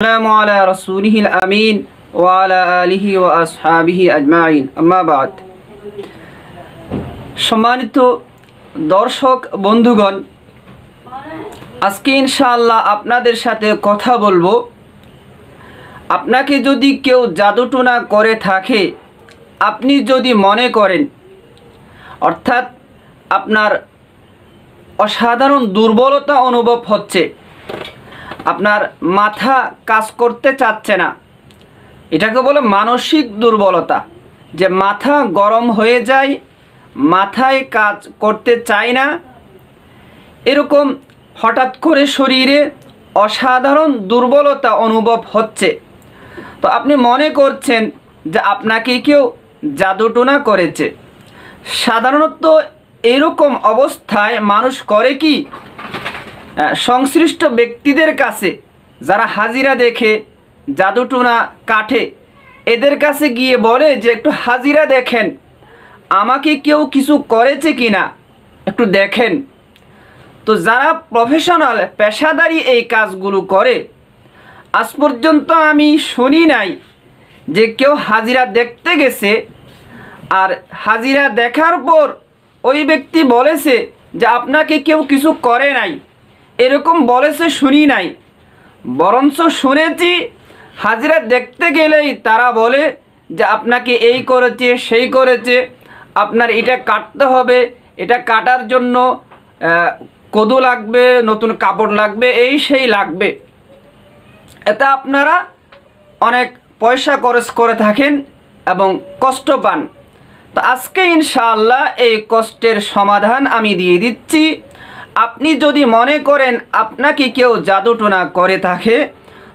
আসসালামু আলা রাসূলিহিল আমিন ওয়া আলা আলিহি ওয়া আসহাবিহি আজমাইন আম্মা বাদ। সম্মানিত দর্শক বন্ধুগণ, আজকে ইনশাআল্লাহ আপনাদের সাথে কথা বলবো। আপনাকে যদি কেউ জাদুটোনা করে থাকে, আপনি যদি মনে করেন অর্থাৎ আপনার অসাধারণ দুর্বলতা অনুভব হচ্ছে, আপনার মাথা কাজ করতে চাচ্ছে না, এটাকে বলে মানসিক দুর্বলতা, যে মাথা গরম হয়ে যায়, মাথায় কাজ করতে চায় না, এরকম হঠাৎ করে শরীরে অসাধারণ দুর্বলতা অনুভব হচ্ছে, তো আপনি মনে করছেন যে আপনাকে কেউ জাদুটোনা করেছে। সাধারণত এরকম অবস্থায় মানুষ করে কি, সংশ্লিষ্ট ব্যক্তিদের কাছে, যারা হাজিরা দেখে জাদুটোনা কাটে, এদের কাছে গিয়ে বলে যে একটু হাজিরা দেখেন, আমাকে কেউ কিছু করেছে কিনা একটু দেখেন। তো যারা প্রফেশনাল পেশাদারি এই কাজগুলো করে, আজ পর্যন্ত আমি শুনি নাই যে কেউ হাজিরা দেখতে গেছে আর হাজিরা দেখার পর ওই ব্যক্তি বলেছে যে আপনাকে কেউ কিছু করে নাই, এরকম বলেছে শুনি নাই। বরঞ্চ শুনেছি হাজিরা দেখতে গেলেই তারা বলে যে আপনাকে এই করেছে সেই করেছে, আপনার এটা কাটতে হবে, এটা কাটার জন্য কদু লাগবে, নতুন কাপড় লাগবে, এই সেই লাগবে। এতে আপনারা অনেক পয়সা খরচ করে থাকেন এবং কষ্ট পান। তো আজকে ইনশাআল্লাহ এই কষ্টের সমাধান আমি দিয়ে দিচ্ছি। আপনি যদি মনে করেন আপনাকে কেউ জাদুটোনা করে থাকে,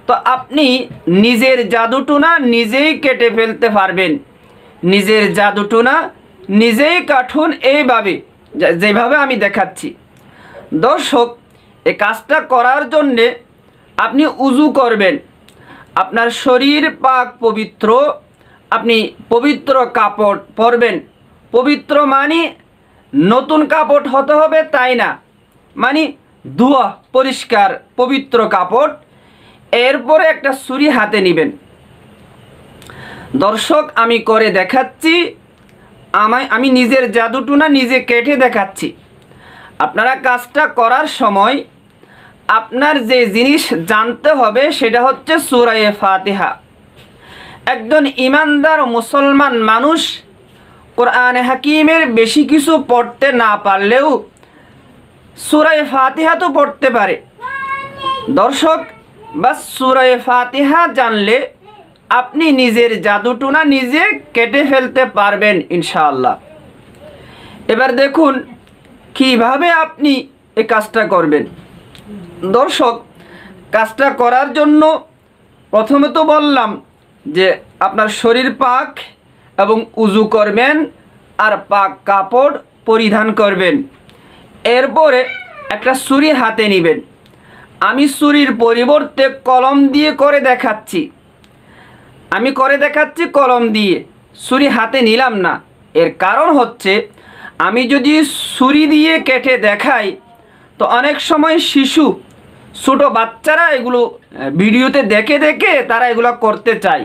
তো আপনি নিজের জাদুটোনা নিজেই কেটে ফেলতে পারবেন। নিজের জাদুটোনা নিজেই কাটুন, এইভাবে যেভাবে আমি দেখাচ্ছি। দর্শক, এই কাজটা করার জন্যে আপনি উজু করবেন, আপনার শরীর পাক পবিত্র, আপনি পবিত্র কাপড় পরবেন। পবিত্র মানে নতুন কাপড় হতে হবে তাই না, মানে ধোয়া পরিষ্কার পবিত্র কাপড়। এরপরে একটা ছুরি হাতে নেবেন। দর্শক, আমি করে দেখাচ্ছি, আমি নিজের জাদুটোনা নিজে কেটে দেখাচ্ছি। আপনারা কাজটা করার সময় আপনার যে জিনিস জানতে হবে সেটা হচ্ছে সূরা ফাতিহা। একজন ইমানদার মুসলমান মানুষ কোরআনে হাকিমের বেশি কিছু পড়তে না পারলেও সূরা ফাতিহা তো পড়তে পারে। দর্শক, বাস সূরা ফাতিহা জানলে আপনি নিজের জাদুটোনা নিজে কেটে ফেলতে পারবেন ইনশাআল্লাহ। এবার দেখুন কিভাবে আপনি এই কাজটা করবেন। দর্শক, কাজটা করার জন্য প্রথমে তো বললাম যে আপনার শরীর পাক এবং উজু করবেন আর পাক কাপড় পরিধান করবেন। এরপরে একটা ছুরি হাতে নেবেন। আমি ছুরির পরিবর্তে কলম দিয়ে করে দেখাচ্ছি। আমি করে দেখাচ্ছি কলম দিয়ে, ছুরি হাতে নিলাম না। এর কারণ হচ্ছে আমি যদি ছুরি দিয়ে কেটে দেখাই তো অনেক সময় শিশু, ছোটো বাচ্চারা এগুলো ভিডিওতে দেখে দেখে তারা এগুলো করতে চায়।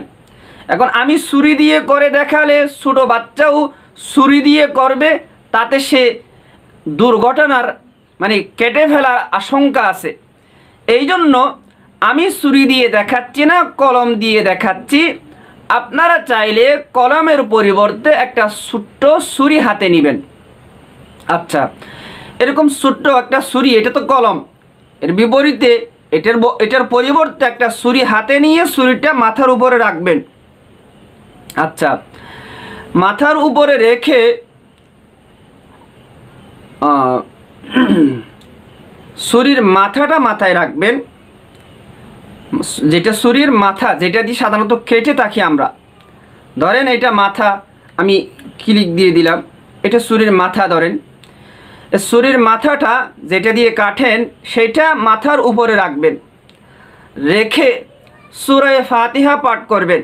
এখন আমি ছুরি দিয়ে করে দেখালে ছোটো বাচ্চাও ছুরি দিয়ে করবে, তাতে সে দুর্ঘটনার মানে কেটে ফেলার আশঙ্কা আছে। এই জন্য আমি ছুরি দিয়ে দেখাচ্ছি না, কলম দিয়ে দেখাচ্ছি। আপনারা চাইলে কলমের পরিবর্তে একটা ছোট্ট ছুরি হাতে নেবেন। আচ্ছা, এরকম ছোট্ট একটা ছুরি, এটা তো কলম, এর বিপরীতে এটার পরিবর্তে একটা ছুরি হাতে নিয়ে ছুরিটা মাথার উপরে রাখবেন। আচ্ছা, মাথার উপরে রেখে ছুরির মাথাটা মাথায় রাখবেন, যেটা ছুরির মাথা, যেটা দিয়ে সাধারণত কেটে থাকি আমরা। ধরেন এটা মাথা, আমি ক্লিক দিয়ে দিলাম, এটা ছুরির মাথা। ধরেন ছুরির মাথাটা যেটা দিয়ে কাটেন সেটা মাথার উপরে রাখবেন, রেখে সূরা ফাতিহা পাঠ করবেন।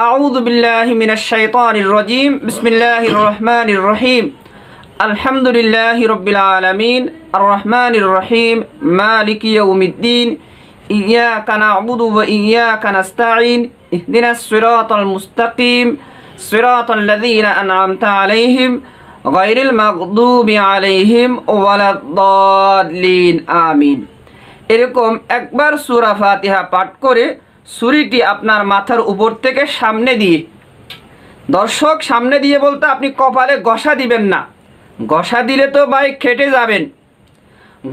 আউযু বিল্লাহি মিনাশ শাইতানির রাজীম, বিসমিল্লাহির রহমানির রহিম, আলহামদুলিল্লাহি রাব্বিল আলামিন, আর রহমানির রহিম, মালিকি ইয়াউমিদ্দিন, ইয়াকা না'বুদু ওয়া ইয়াকা নাস্তাঈন ইহদিনাস সিরাতাল মুস্তাকিম সিরাতাল লাযীনা আন'আমতা আলাইহিম গায়রিল মাগদুবি আলাইহিম ওয়ালাদ-দাল্লিন আমিন। এরকম একবার সূরা ফাতিহা পাঠ করে ছুরিটি আপনার মাথার উপর থেকে সামনে দিয়ে, দর্শক সামনে দিয়ে বলতে আপনি কপালে ঘষা দিবেন না, ঘষা দিলে তো ভাই কেটে যাবেন,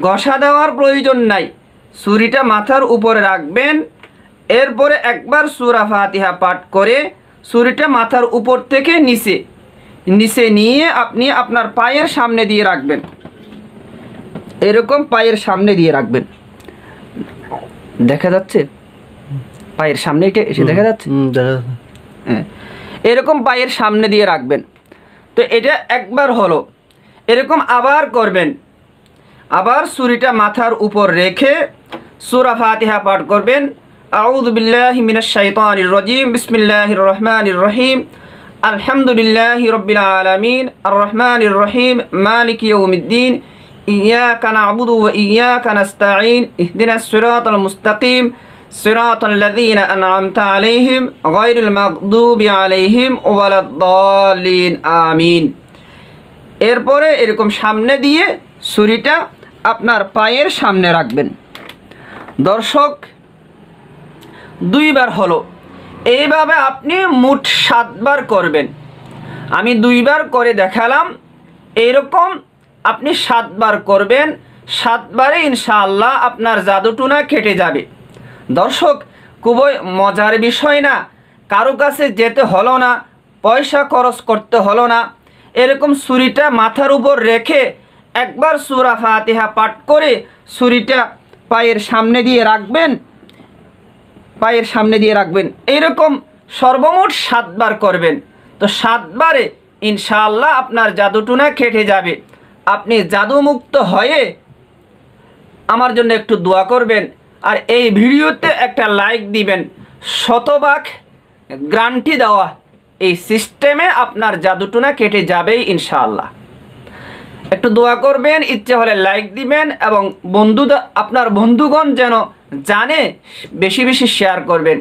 ঘষা দেওয়ার প্রয়োজন নাই। ছুরিটা মাথার উপরে রাখবেন, এরপরে একবার সূরা ফাতিহা পাঠ করে ছুরিটা মাথার উপর থেকে নিচে নিয়ে আপনি আপনার পায়ের সামনে দিয়ে রাখবেন, এরকম পায়ের সামনে দিয়ে রাখবেন। দেখা যাচ্ছে পায়ের সামনে এসে দেখা যাচ্ছে, হ্যাঁ, এরকম পায়ের সামনে দিয়ে রাখবেন। তো এটা একবার হলো, এরকম আবার করবেন। আবার ছুরিটা মাথার উপর রেখে সূরা ফাতিহা পাঠ করবেন। আউযু বিল্লাহি মিনাশ শাইতানির রাজিম, বিসমিল্লাহির রহমানির রহিম, আলহামদুলিল্লাহি রাব্বিল আলামিন, আর রহমানির রহিম, মালিকি ইয়াউমিদ্দিন, ইয়াকা না'বুদু ওয়া ইয়াকা নাস্তাঈন, ইহদিনাস সিরাতাল মুস্তাকিম সিরাতাল লাযীনা আন'আমতা আলাইহিম গায়রিল মাগদুবি আলাইহিম ওয়ালাদ-দাল্লিন আমিন। এরপরে এরকম সামনে দিয়ে ছুরিটা আপনার পায়ের সামনে রাখবেন। দর্শক দুইবার হলো, এইভাবে আপনি মোট 7 বার করবেন। আমি 2 বার করে দেখালাম, এরকম আপনি 7 বার করবেন। 7 বারে ইনশাআল্লাহ আপনার জাদুটুনা কেটে যাবে। দর্শক খুবই মজার বিষয় না, কারো কাছে যেতে হলো না, পয়সা খরচ করতে হলো না। এরকম ছুরিটা মাথার উপর রেখে একবার সূরা ফাতিহা পাঠ করে ছুরিটা পায়ের সামনে দিয়ে রাখবেন, পায়ের সামনে দিয়ে রাখবেন। এইরকম সর্বমোট 7 বার করবেন। তো 7 বারে ইনশাআল্লাহ আপনার জাদুটুনা কেটে যাবে। আপনি জাদুমুক্ত হয়ে আমার জন্য একটু দোয়া করবেন, আর এই ভিডিওতে একটা লাইক দিবেন। শতভাগ গ্যারান্টি দেওয়া এই সিস্টেমে আপনার জাদুটুনা কেটে যাবেই ইনশাআল্লাহ। একটু দোয়া করবেন, ইচ্ছে হলে লাইক দিবেন, এবং আপনার বন্ধুগণ যেন জানে বেশি বেশি শেয়ার করবেন।